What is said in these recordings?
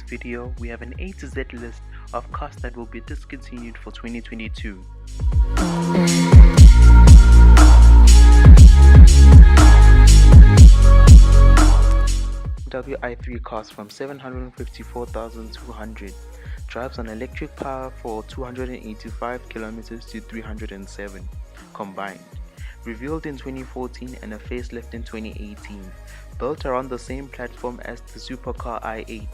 video, we have an A to Z list of cars that will be discontinued for 2022. i3 costs from 754,200, drives on electric power for 285 kilometers to 307 combined. Revealed in 2014 and a facelift in 2018, built around the same platform as the supercar i8.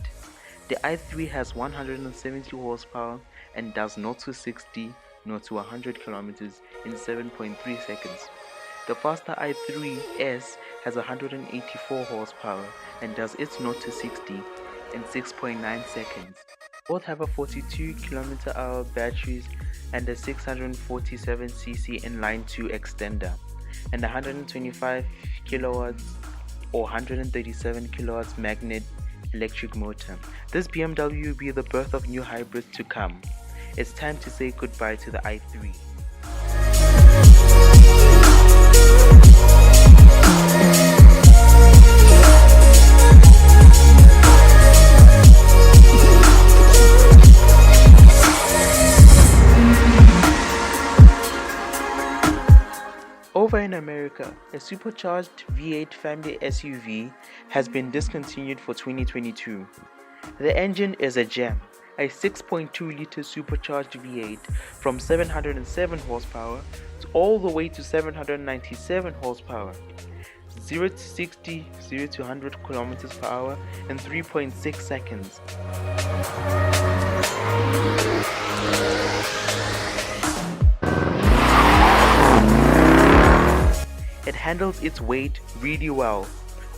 The i3 has 170 horsepower and does 0 to 60, 0 to 100 kilometers in 7.3 seconds. The faster i3S has 184 horsepower and does its 0 to 60 in 6.9 seconds. Both have a 42 km/h batteries and a 647cc inline 2 extender and 125 kilowatts or 137 kilowatts magnet electric motor. This BMW will be the birth of new hybrids to come. It's time to say goodbye to the i3. Over in America, a supercharged V8 family SUV has been discontinued for 2022. The engine is a gem, a 6.2-liter supercharged V8 from 707 horsepower all the way to 797 horsepower, 0 to 60, 0 to 100 km/h in 3.6 seconds. It handles its weight really well.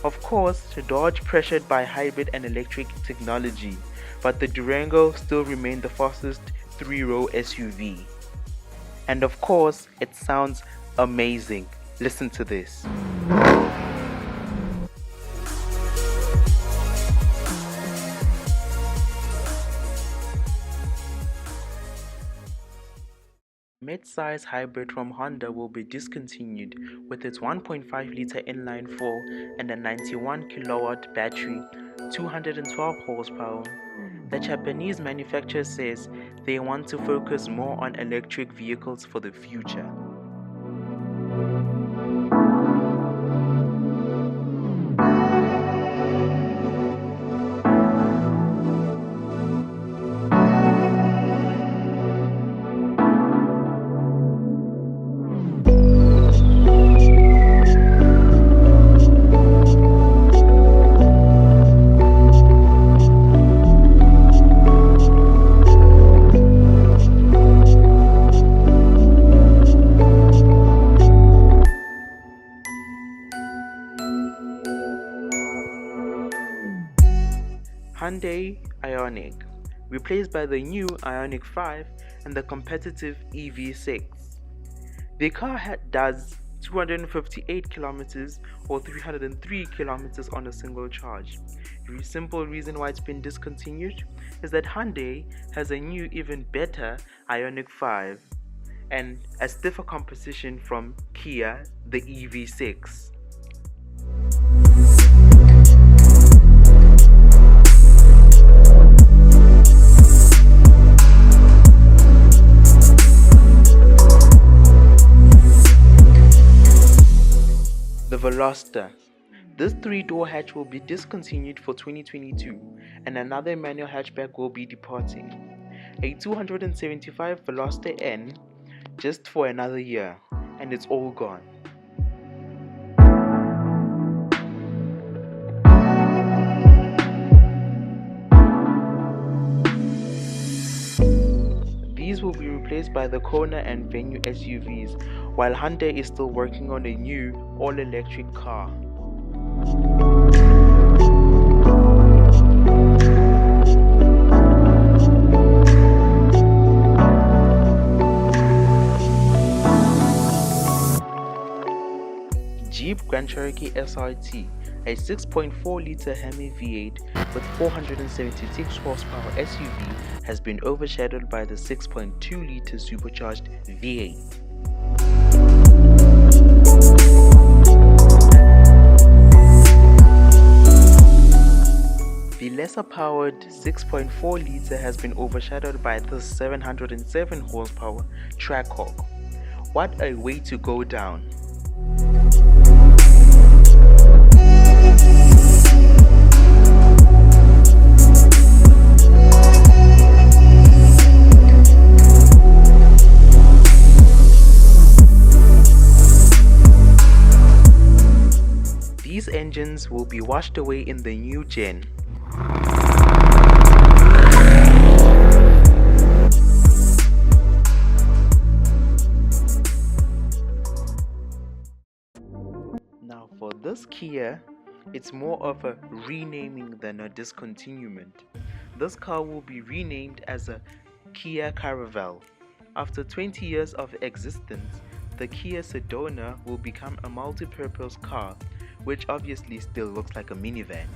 Of course, the Dodge pressured by hybrid and electric technology, but the Durango still remained the fastest 3-row SUV. And of course, it sounds amazing. Listen to this. Mid-size hybrid from Honda will be discontinued with its 1.5-liter inline-4 and a 91 kilowatt battery, 212 horsepower. The Japanese manufacturer says they want to focus more on electric vehicles for the future. Hyundai Ioniq, replaced by the new Ioniq 5 and the competitive EV6. The car does 258 kilometers or 303 kilometers on a single charge. The simple reason why it's been discontinued is that Hyundai has a new, even better Ioniq 5 and a stiffer composition from Kia, the EV6. The Veloster. This 3-door hatch will be discontinued for 2022 and another manual hatchback will be departing. A 275 Veloster N just for another year and it's all gone. These will be replaced by the Kona and Venue SUVs, while Hyundai is still working on a new all-electric car. Jeep Grand Cherokee SRT, a 6.4-liter Hemi V8 with 476 horsepower SUV, has been overshadowed by the 6.2-liter supercharged V8. The lesser powered 6.4 litre has been overshadowed by the 707 horsepower Trackhawk. What a way to go down! These engines will be washed away in the new gen. Now for this Kia, it's more of a renaming than a discontinuement. This car will be renamed as a Kia Caravel. After 20 years of existence, the Kia Sedona will become a multi-purpose car, which obviously still looks like a minivan.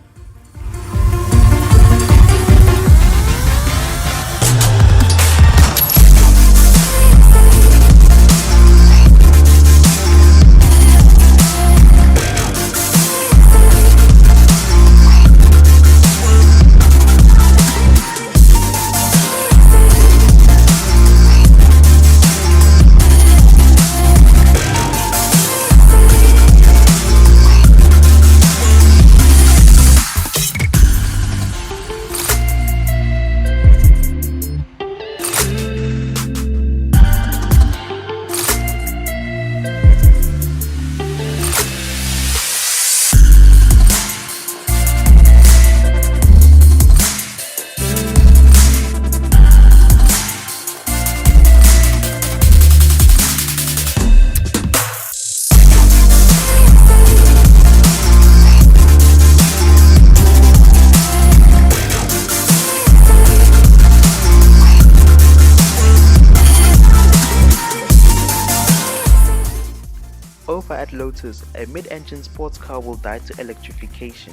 Over at Lotus, a mid-engine sports car will die to electrification.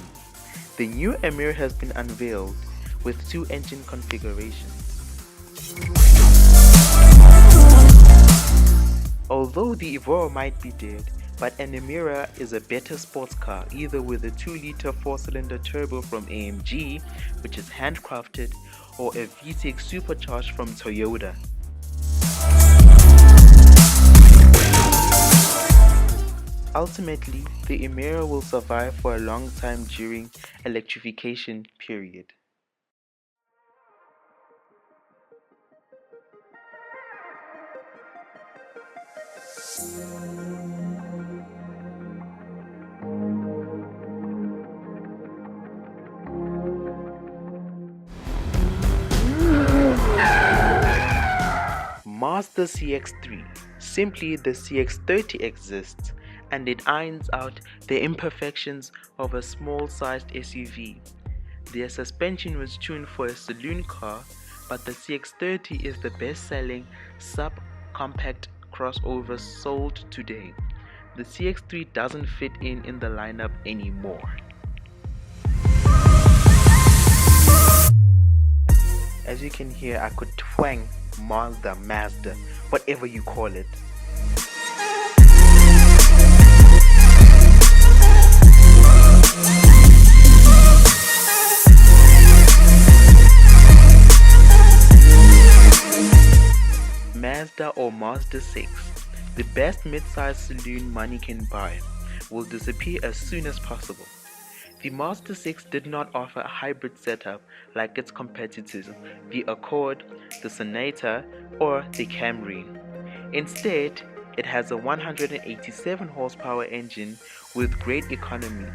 The new Emir has been unveiled with 2 engine configurations. Although the Evora might be dead, but an Emira is a better sports car, either with a 2-litre 4-cylinder turbo from AMG, which is handcrafted, or a VTEC supercharged from Toyota. Ultimately, the Emira will survive for a long time during electrification period. Mazda CX-3, simply the CX-30 exists, and it irons out the imperfections of a small-sized SUV. Their suspension was tuned for a saloon car, but the CX-30 is the best-selling sub-compact crossover sold today. The CX-3 doesn't fit in the lineup anymore. As you can hear, I could twang Mazda, whatever you call it. Mazda or Mazda 6, the best mid-size saloon money can buy, will disappear as soon as possible. The Mazda 6 did not offer a hybrid setup like its competitors, the Accord, the Sonata, or the Camry. Instead, it has a 187 horsepower engine with great economy.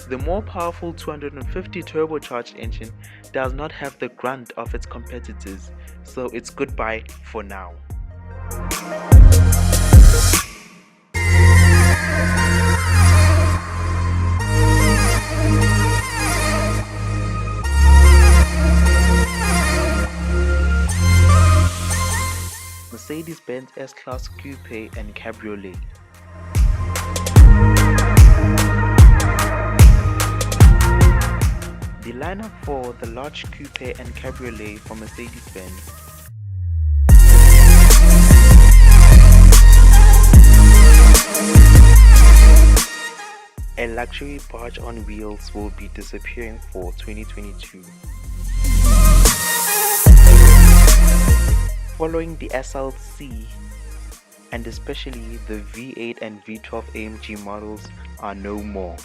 The more powerful 250 turbocharged engine does not have the grunt of its competitors, so it's goodbye for now. Mercedes-Benz S-Class Coupe and Cabriolet. The lineup for the large coupe and cabriolet for Mercedes-Benz. A luxury barge on wheels will be disappearing for 2022. Following the SLC, and especially the V8 and V12 AMG models are no more.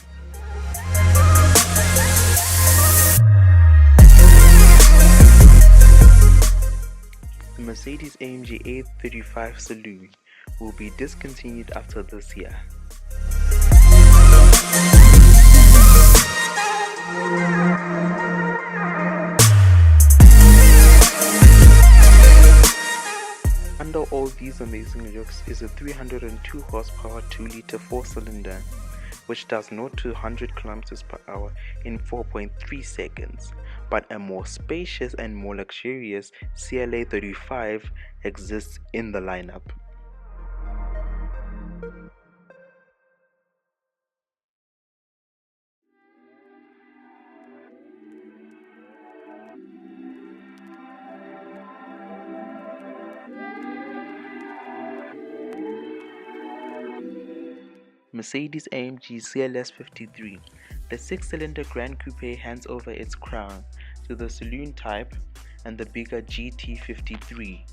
The Mercedes AMG A35 Saloon will be discontinued after this year. Under all these amazing looks is a 302 horsepower 2-liter 4-cylinder which does 0 to 100 km per hour in 4.3 seconds, but a more spacious and more luxurious CLA 35 exists in the lineup. Mercedes AMG CLS 53. The 6-cylinder Grand Coupe hands over its crown to the saloon type and the bigger GT 53.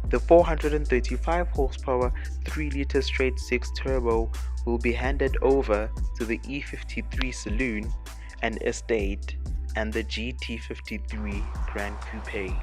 The 435 horsepower 3-liter straight 6 turbo will be handed over to the E53 Saloon and Estate and the GT53 Grand Coupe.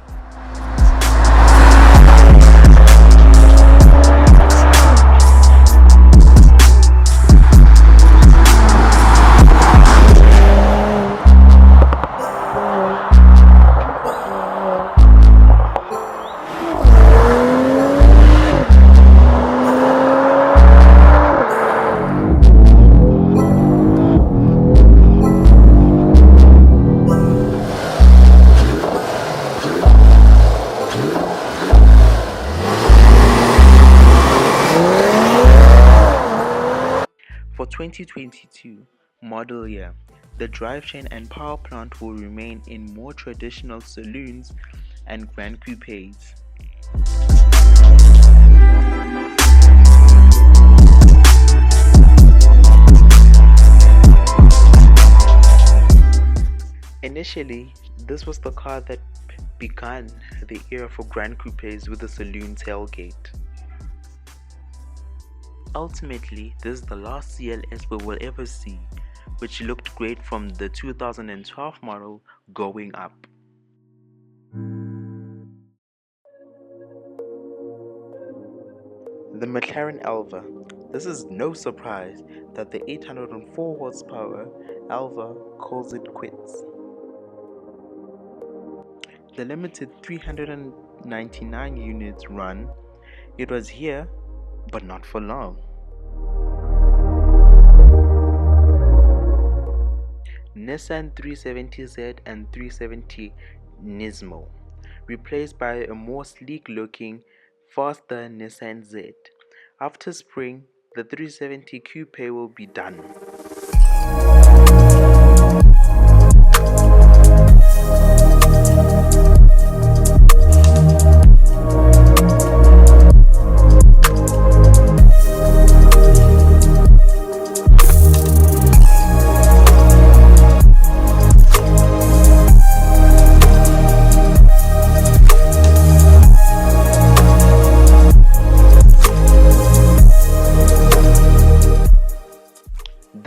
For 2022 model year, the drivetrain and power plant will remain in more traditional saloons and Grand Coupes. Initially, this was the car that began the era for Grand Coupes with a saloon tailgate. Ultimately, this is the last CLS we will ever see, which looked great from the 2012 model going up. The McLaren Elva. This is no surprise that the 804 horsepower Elva calls it quits. The limited 399 units run, it was here, but not for long. Nissan 370Z and 370 Nismo, replaced by a more sleek-looking, faster Nissan Z. After spring, the 370 Coupe will be done.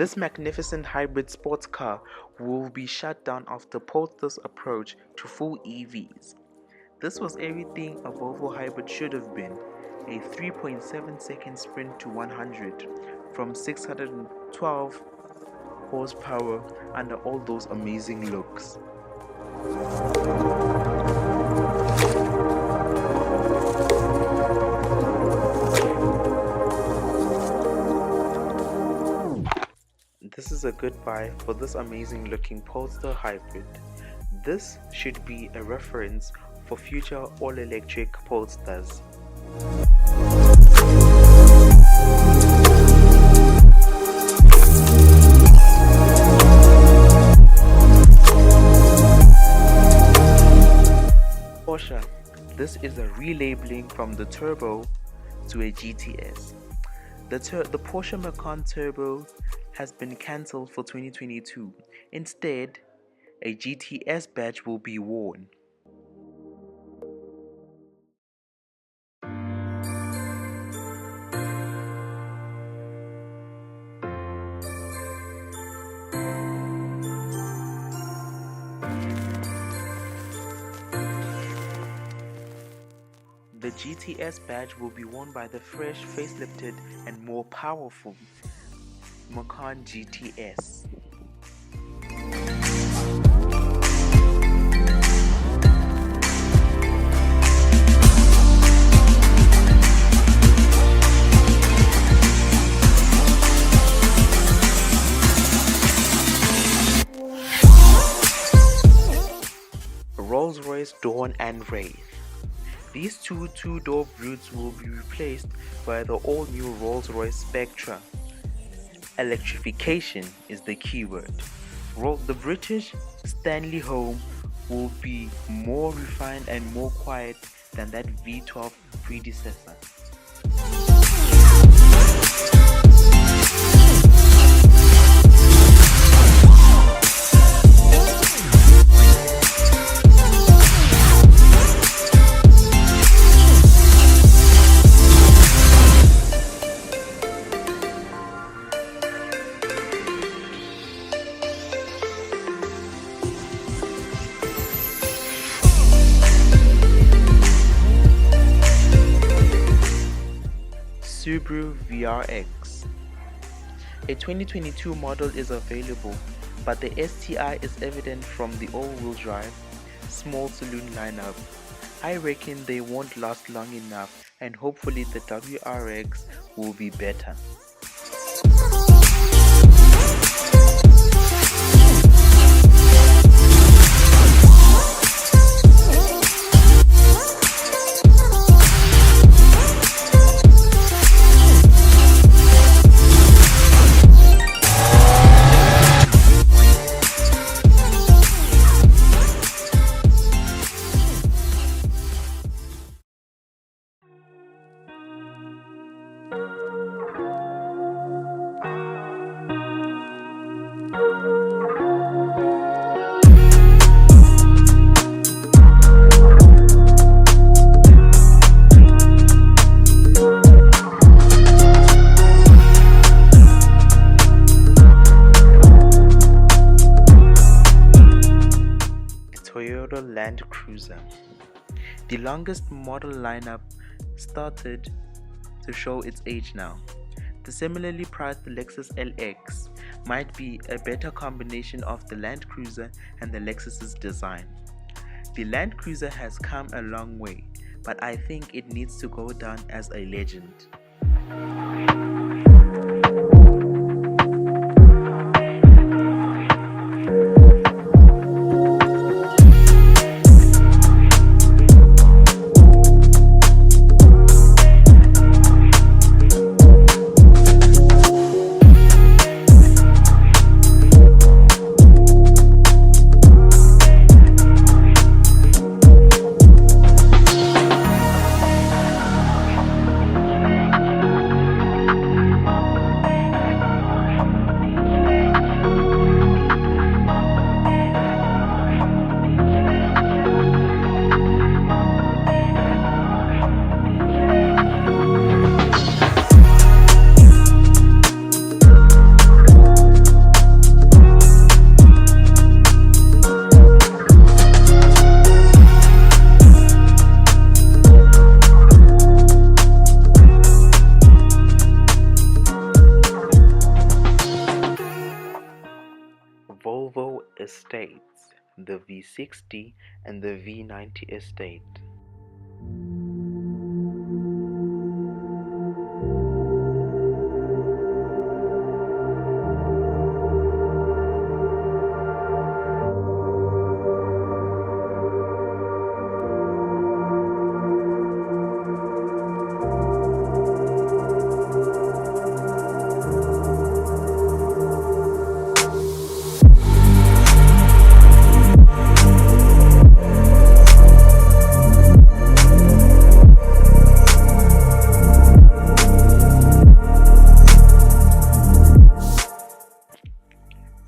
This magnificent hybrid sports car will be shut down after Polestar's approach to full EVs. This was everything a Volvo hybrid should have been, a 3.7-second sprint to 100 from 612 horsepower under all those amazing looks. This is a goodbye for this amazing looking Polestar hybrid. This should be a reference for future all-electric Polestars. Porsche, this is a relabeling from the Turbo to a GTS. The Porsche Macan Turbo has been cancelled for 2022. Instead, a GTS badge will be worn. The GTS badge will be worn by the fresh, facelifted and more powerful Macan GTS. Rolls-Royce Dawn and Wraith. These two-door brutes will be replaced by the all-new Rolls-Royce Spectra. Electrification is the keyword. The British Stanley home will be more refined and more quiet than that V12 predecessor. Subaru VRX. A 2022 model is available, but the STI is evident from the all-wheel drive, small saloon lineup. I reckon they won't last long enough, and hopefully the WRX will be better. Land Cruiser. The longest model lineup started to show its age now. The similarly priced Lexus LX might be a better combination of the Land Cruiser and the Lexus's design. The Land Cruiser has come a long way, but I think it needs to go down as a legend. estates, the V60 and the V90 estate.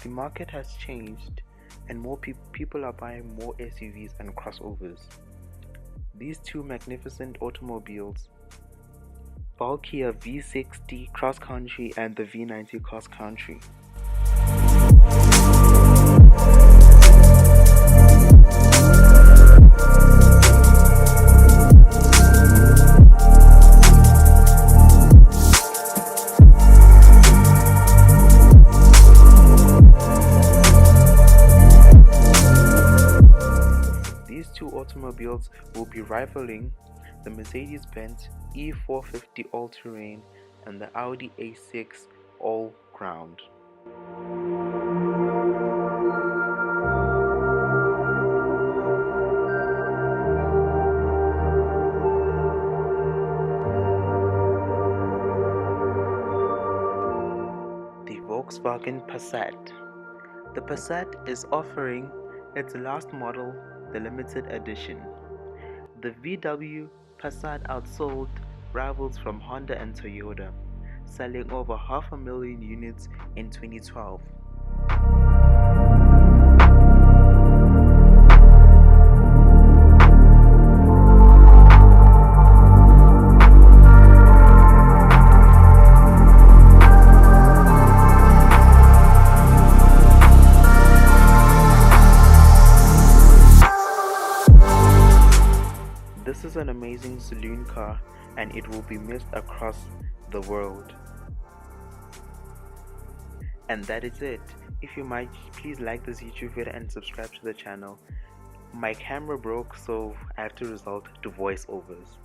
The market has changed and more people are buying more SUVs and crossovers. These two magnificent automobiles, bulkier V60 cross country and the V90 cross country. These two automobiles will be rivaling the Mercedes-Benz E450 All-Terrain and the Audi A6 All-Ground. The Volkswagen Passat. The Passat is offering its last model, the limited edition. The VW Passat outsold rivals from Honda and Toyota, selling over 500,000 units in 2012. This is an amazing saloon car and it will be missed across the world. And that is it. If you might, please like this YouTube video and subscribe to the channel. My camera broke, so I have to resort to voiceovers.